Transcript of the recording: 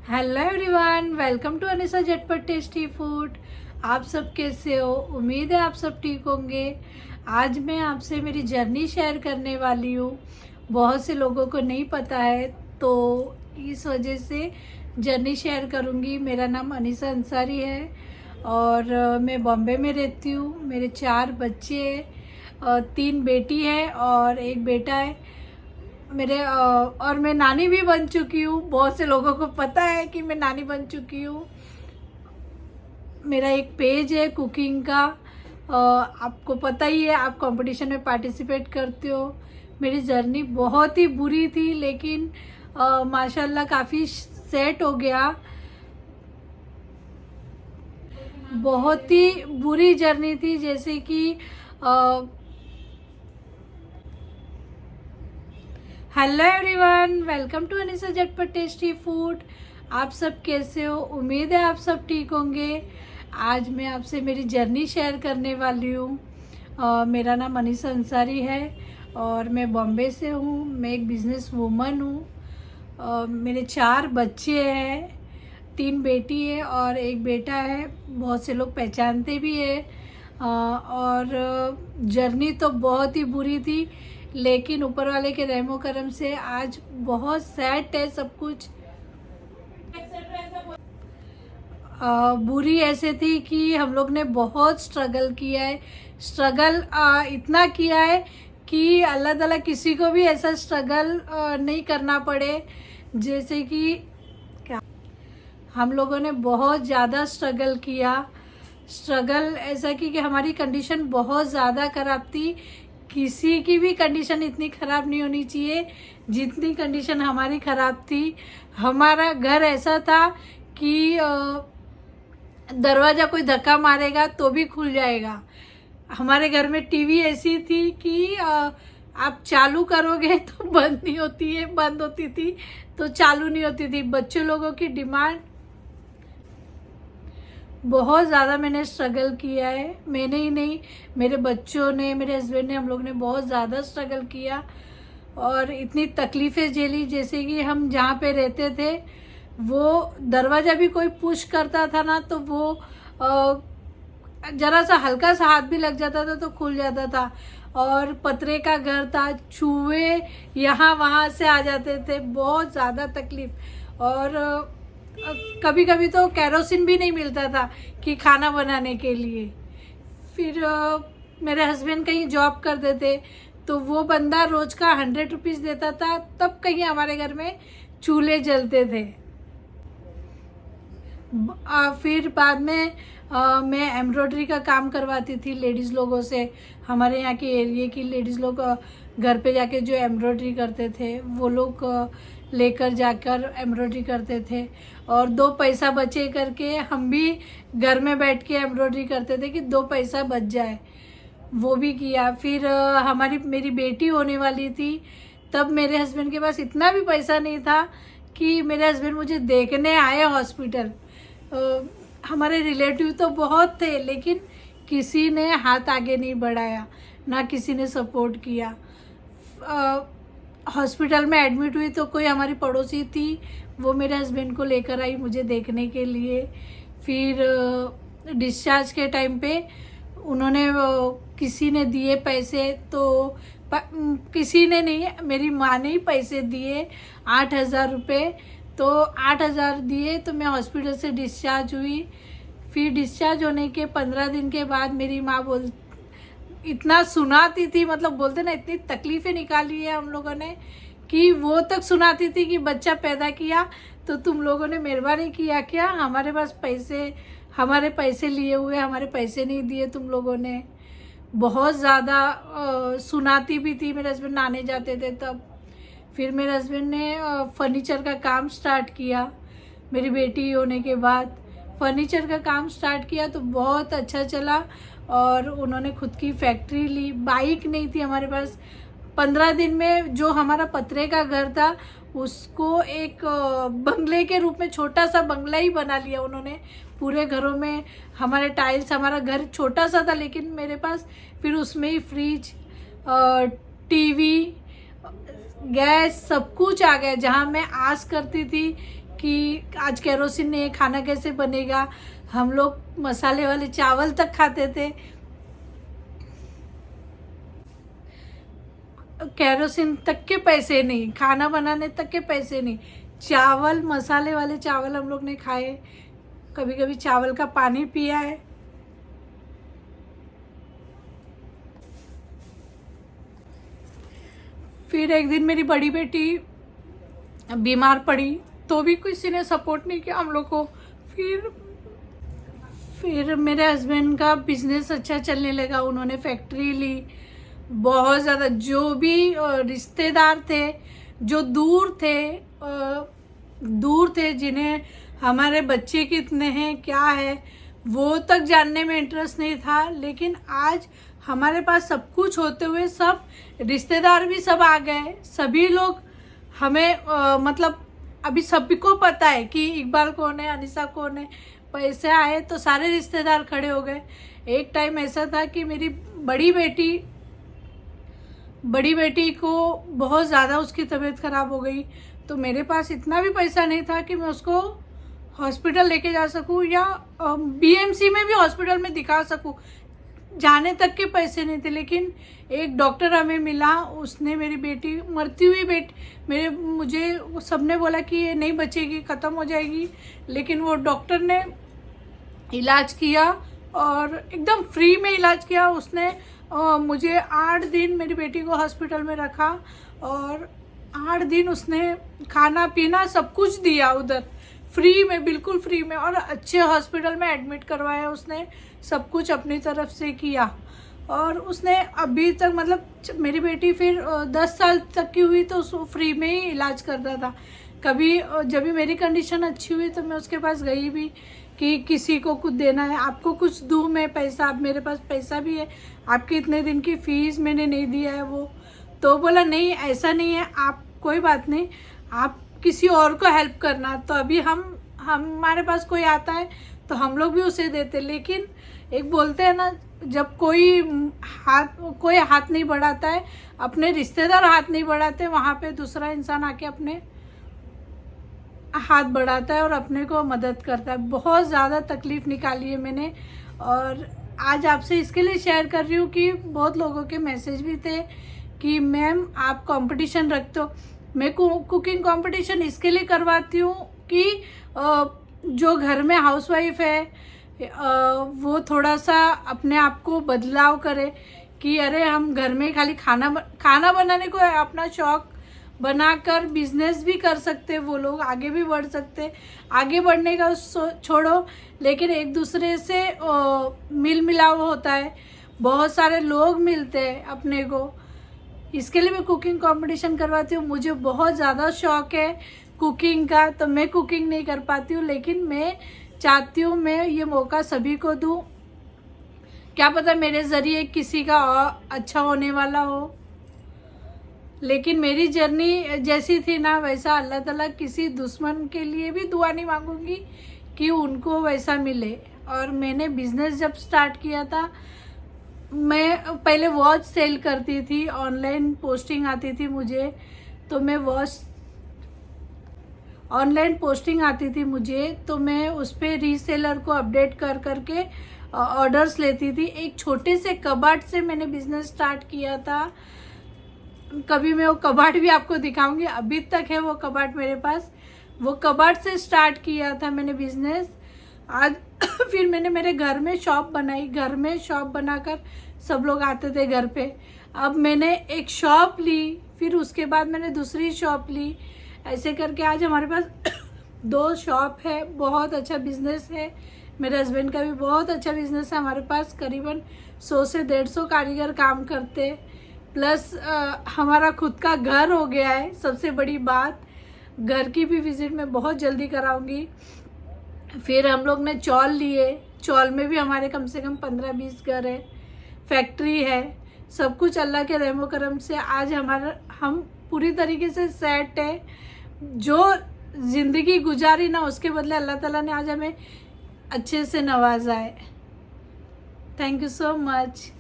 Hello everyone, welcome to Anisa Jhatpat tasty food. आप सब कैसे हो? उम्मीद है आप सब ठीक होंगे। आज मैं आपसे मेरी जर्नी शेयर करने वाली हूँ। बहुत से लोगों को नहीं पता है, तो इस वजह से जर्नी शेयर करूँगी। मेरा नाम अनिसा अंसारी है और मैं बॉम्बे में रहती हूँ। मेरे 4 बच्चे हैं, 3 बेटी है और 1 बेटा है और मैं नानी भी बन चुकी हूँ। बहुत से लोगों को पता है कि मैं नानी बन चुकी हूँ। मेरा एक पेज है कुकिंग का। आपको पता ही है, आप कंपटीशन में पार्टिसिपेट करते हो। मेरी जर्नी बहुत ही बुरी थी, लेकिन माशाल्लाह काफ़ी सेट हो गया। बहुत ही बुरी जर्नी थी, जैसे कि hello everyone, welcome to Anisa Jhatpat tasty food. आप सब कैसे हो? उम्मीद है आप सब ठीक होंगे। आज मैं आपसे मेरी जर्नी शेयर करने वाली हूँ। मेरा नाम अनिसा अंसारी है और मैं बॉम्बे से हूँ। मैं एक बिजनेस वूमन हूँ। मेरे 4 बच्चे हैं, 3 बेटी है और 1 बेटा है। बहुत से लोग पहचानते भी है। और जर्नी तो बहुत ही बुरी थी, लेकिन ऊपर वाले के रहमो करम से आज बहुत सेट है सब कुछ। बुरी ऐसे थी कि हम लोग ने बहुत स्ट्रगल किया है। स्ट्रगल इतना किया है कि अल्लाह ताला किसी को भी ऐसा स्ट्रगल नहीं करना पड़े। जैसे कि क्या, हम लोगों ने बहुत ज़्यादा स्ट्रगल किया। स्ट्रगल ऐसा कि हमारी कंडीशन बहुत ज़्यादा ख़राब थी। किसी की भी कंडीशन इतनी ख़राब नहीं होनी चाहिए जितनी कंडीशन हमारी ख़राब थी। हमारा घर ऐसा था कि दरवाज़ा कोई धक्का मारेगा तो भी खुल जाएगा। हमारे घर में टीवी ऐसी थी कि आप चालू करोगे तो बंद नहीं होती है, बंद होती थी तो चालू नहीं होती थी। बच्चों लोगों की डिमांड, बहुत ज़्यादा मैंने स्ट्रगल किया है। मैंने ही नहीं, मेरे बच्चों ने, मेरे हस्बैंड ने, हम लोग ने बहुत ज़्यादा स्ट्रगल किया और इतनी तकलीफ़ें झेली। जैसे कि हम जहाँ पे रहते थे, वो दरवाज़ा भी कोई पुश करता था ना, तो वो ज़रा सा हल्का सा हाथ भी लग जाता था तो खुल जाता था। और पतरे का घर था, चूहे यहाँ वहाँ से आ जाते थे। बहुत ज़्यादा तकलीफ़। और कभी कभी तो केरोसिन भी नहीं मिलता था कि खाना बनाने के लिए। फिर मेरे हस्बैंड कहीं जॉब करते थे, तो वो बंदा रोज़ का 100 रुपीज़ देता था, तब कहीं हमारे घर में चूल्हे जलते थे। फिर बाद में मैं एम्ब्रॉयडरी का काम करवाती थी लेडीज़ लोगों से। हमारे यहाँ के एरिया की लेडीज़ लोग घर पे जाके जो एम्ब्रॉयडरी करते थे, वो लोग लेकर जाकर एम्ब्रॉयडरी करते थे। और 2 पैसा बचे करके हम भी घर में बैठ के एम्ब्रॉयडरी करते थे कि 2 पैसा बच जाए। वो भी किया। फिर मेरी बेटी होने वाली थी, तब मेरे हस्बैंड के पास इतना भी पैसा नहीं था कि मेरे हस्बैंड मुझे देखने आए हॉस्पिटल। हमारे रिलेटिव तो बहुत थे, लेकिन किसी ने हाथ आगे नहीं बढ़ाया, ना किसी ने सपोर्ट किया। हॉस्पिटल में एडमिट हुई तो कोई हमारी पड़ोसी थी, वो मेरे हस्बैंड को लेकर आई मुझे देखने के लिए। फिर डिस्चार्ज के टाइम पे उन्होंने किसी ने दिए पैसे, तो किसी ने नहीं, मेरी माँ ने ही पैसे दिए 8,000 रुपये। तो 8,000 दिए तो मैं हॉस्पिटल से डिस्चार्ज हुई। फिर डिस्चार्ज होने के 15 दिन के बाद मेरी माँ इतना सुनाती थी, मतलब बोलते ना, इतनी तकलीफ़ें निकाली है हम लोगों ने कि वो तक सुनाती थी कि बच्चा पैदा किया तो तुम लोगों ने मेहरबानी किया क्या, हमारे पैसे लिए हुए, हमारे पैसे नहीं दिए तुम लोगों ने। बहुत ज़्यादा सुनाती भी थी। मेरे हस्बैंड आने जाते थे तब। फिर मेरे हस्बैंड ने फर्नीचर का काम स्टार्ट किया। मेरी बेटी होने के बाद फर्नीचर का काम स्टार्ट किया तो बहुत अच्छा चला। और उन्होंने खुद की फैक्ट्री ली। बाइक नहीं थी हमारे पास। 15 दिन में जो हमारा पतरे का घर था, उसको एक बंगले के रूप में, छोटा सा बंगला ही बना लिया उन्होंने। पूरे घरों में हमारे टाइल्स, हमारा घर छोटा सा था लेकिन मेरे पास, फिर उसमें ही फ्रिज, टीवी, गैस, सब कुछ आ गया। जहाँ मैं आस करती थी कि आज केरोसिन नहीं है, खाना कैसे बनेगा। हम लोग मसाले वाले चावल तक खाते थे, केरोसिन तक के पैसे नहीं, खाना बनाने तक के पैसे नहीं, चावल मसाले वाले चावल हम लोग ने खाए, कभी कभी चावल का पानी पिया है। फिर एक दिन मेरी बड़ी बेटी बीमार पड़ी तो भी किसी ने सपोर्ट नहीं किया हम लोग को। फिर मेरे हस्बैंड का बिजनेस अच्छा चलने लगा, उन्होंने फैक्ट्री ली। बहुत ज़्यादा जो भी रिश्तेदार थे जो दूर थे जिन्हें हमारे बच्चे कितने हैं क्या है वो तक जानने में इंटरेस्ट नहीं था, लेकिन आज हमारे पास सब कुछ होते हुए सब रिश्तेदार भी सब आ गए। सभी लोग हमें मतलब अभी सभी को पता है कि इकबाल कौन है, अनिशा कौन है। पैसे आए तो सारे रिश्तेदार खड़े हो गए। एक टाइम ऐसा था कि मेरी बड़ी बेटी को बहुत ज़्यादा उसकी तबीयत ख़राब हो गई, तो मेरे पास इतना भी पैसा नहीं था कि मैं उसको हॉस्पिटल लेके जा सकूं या बीएमसी में भी हॉस्पिटल में दिखा सकूं। जाने तक के पैसे नहीं थे, लेकिन एक डॉक्टर हमें मिला, उसने मेरी बेटी मरती हुई मुझे सबने बोला कि ये नहीं बचेगी, ख़त्म हो जाएगी, लेकिन वो डॉक्टर ने इलाज किया और एकदम फ्री में इलाज किया। उसने मुझे 8 दिन मेरी बेटी को हॉस्पिटल में रखा और 8 दिन उसने खाना पीना सब कुछ दिया उधर फ्री में, बिल्कुल फ्री में, और अच्छे हॉस्पिटल में एडमिट करवाया। उसने सब कुछ अपनी तरफ से किया और उसने अभी तक मतलब मेरी बेटी फिर 10 साल तक की हुई तो उसको फ्री में ही इलाज कर रहा था। कभी जब भी मेरी कंडीशन अच्छी हुई तो मैं उसके पास गई भी कि किसी को कुछ देना है, आपको कुछ दूँ मैं पैसा, अब मेरे पास पैसा भी है, आपकी इतने दिन की फ़ीस मैंने नहीं दिया है वो। तो बोला नहीं ऐसा नहीं है, आप कोई बात नहीं, आप किसी और को हेल्प करना। तो अभी हमारे पास कोई आता है तो हम लोग भी उसे देते। लेकिन एक बोलते हैं ना, जब कोई हाथ नहीं बढ़ाता है, अपने रिश्तेदार हाथ नहीं बढ़ाते, वहाँ पे दूसरा इंसान आके अपने हाथ बढ़ाता है और अपने को मदद करता है। बहुत ज़्यादा तकलीफ़ निकाली है मैंने और आज आपसे इसके लिए शेयर कर रही हूँ कि बहुत लोगों के मैसेज भी थे कि मैम आप कंपटीशन रखते हो। मैं कुकिंग कंपटीशन इसके लिए करवाती हूँ कि जो घर में हाउसवाइफ है वो थोड़ा सा अपने आप को बदलाव करे कि अरे हम घर में खाली खाना बनाने को है, अपना शौक बनाकर बिजनेस भी कर सकते, वो लोग आगे भी बढ़ सकते। आगे बढ़ने का छोड़ो, लेकिन एक दूसरे से मिल मिलाव होता है, बहुत सारे लोग मिलते हैं अपने को। इसके लिए मैं कुकिंग कंपटीशन करवाती हूँ। मुझे बहुत ज़्यादा शौक है कुकिंग का, तो मैं कुकिंग नहीं कर पाती हूँ, लेकिन मैं चाहती हूँ मैं ये मौका सभी को दूँ। क्या पता मेरे ज़रिए किसी का और अच्छा होने वाला हो। लेकिन मेरी जर्नी जैसी थी ना, वैसा अल्लाह ताला किसी दुश्मन के लिए भी दुआ नहीं मांगूंगी कि उनको वैसा मिले। और मैंने बिज़नेस जब स्टार्ट किया था, मैं पहले वॉच सेल करती थी, ऑनलाइन पोस्टिंग आती थी मुझे, तो मैं ऑनलाइन पोस्टिंग आती थी मुझे, तो मैं उस पर रीसेलर को अपडेट करके ऑर्डर्स लेती थी। एक छोटे से कबाट से मैंने बिज़नेस स्टार्ट किया था। कभी मैं वो कबाट भी आपको दिखाऊंगी, अभी तक है वो कबाट मेरे पास। वो कबाट से स्टार्ट किया था मैंने बिज़नेस। आज फिर मैंने मेरे घर में शॉप बनाई, घर में शॉप बनाकर सब लोग आते थे घर पे। अब मैंने एक शॉप ली, फिर उसके बाद मैंने दूसरी शॉप ली, ऐसे करके आज हमारे पास 2 शॉप है। बहुत अच्छा बिज़नेस है, मेरे हस्बैंड का भी बहुत अच्छा बिज़नेस है। हमारे पास करीबन 100 से 150 कारीगर काम करते, प्लस हमारा खुद का घर हो गया है। सबसे बड़ी बात, घर की भी विज़िट मैं बहुत जल्दी कराऊंगी। फिर हम लोग ने चौल लिए, चौल में भी हमारे कम से कम 15-20 घर है, फैक्ट्री है, सब कुछ अल्लाह के रहमो करम से आज हम पूरी तरीके से सेट है। जो ज़िंदगी गुजारी ना, उसके बदले अल्लाह ताला ने आज हमें अच्छे से नवाजा है। Thank you so much.